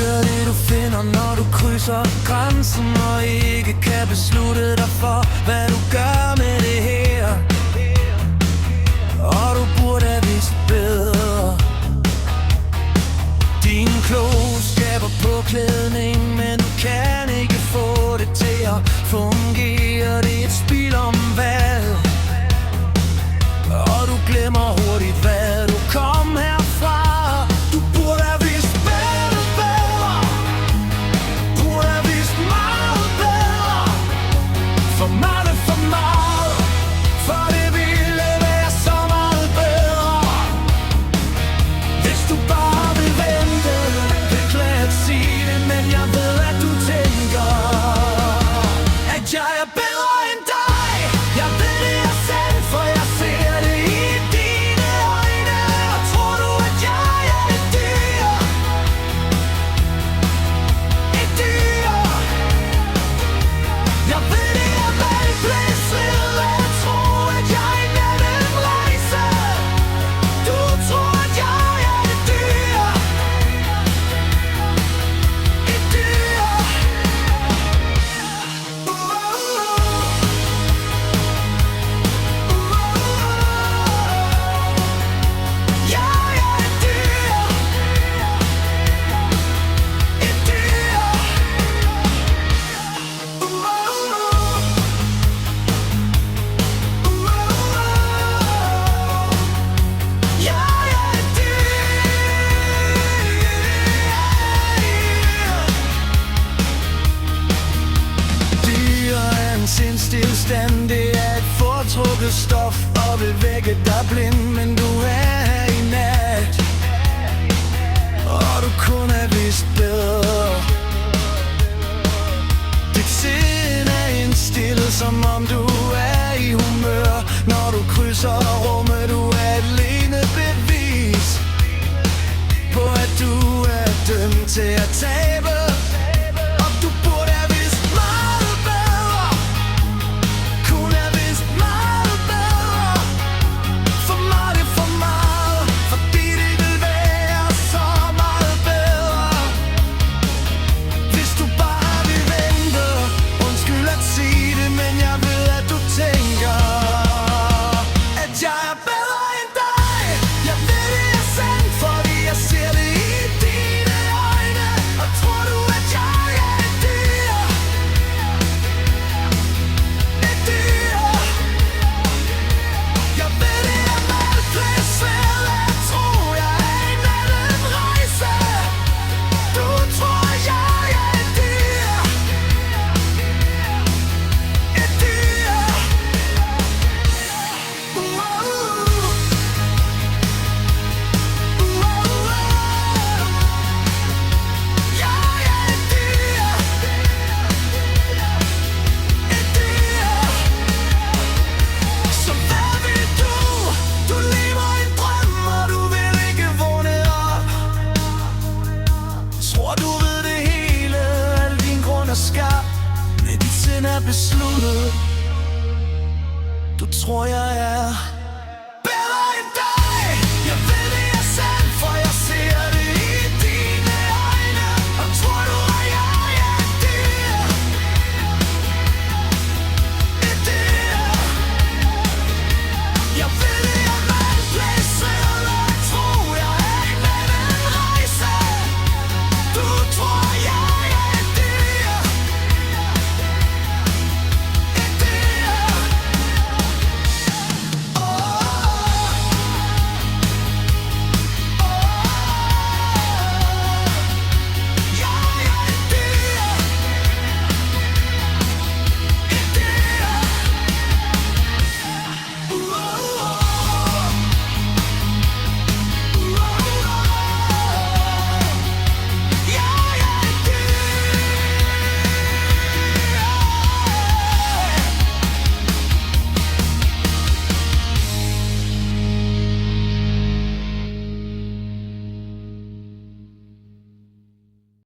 dyr det du finder, når du krydser grænsen og ikke kan beslutte dig for, hvad du gør med det her. Og du burde have vidst bedre. Din klogskab og påklædning, men du kan ikke få det til at fungere. Det er et spil om valg, og du glemmer hurtigt, hvad du kom herfra. Du burde have vidst bedre, burde have vidst meget bedre. For meget er for meget, for det ville være så meget bedre. Hvis du bare vil vente, beklager at sige det, men jeg ved at du tænker at jeg er bedre end dig. Jeg ved det er sandt, for jeg ser det i dine øjne. Og tror du at jeg er et dyr? Et dyr. Jeg ved det er malplaceret at tro at jeg er en anden rejse. Du tror at jeg er et dyr. Et dyr. Jeg er et dyr. Et dyr. Jeg er et dyr. Dyr er en sindstilstand, det er et foretrukket stof og vil vække dig blind, men du er her i nat, og du kun er vidst bedre. Dit sind er indstillet, som om du er i humør, når du krydser rummet. Du er et levende bevis på at du er dømt til at tabe. Og du burde have vidst meget bedre, kunne have vidst meget bedre. For meget er for meget, fordi det vil være så meget bedre. Hvis du bare vil vente, undskyld at sige det, men jeg ved at du tænker at jeg er bedre end dig. Jeg ved det er sandt, fordi jeg ser det i dine øjne. Og tror du at jeg er et dyr? Et dyr. Jeg ved det er malplaceret at tro jeg er en anden rejse. Du tror at jeg er et dyr. Et dyr. Jeg er et dyr. Et dyr. Så hvad vil du? Du lever en drøm, og du vil ikke vågne op. Tror du ved det hele, al din grund er skarp, men dit sind er besluttet. Du tror jeg er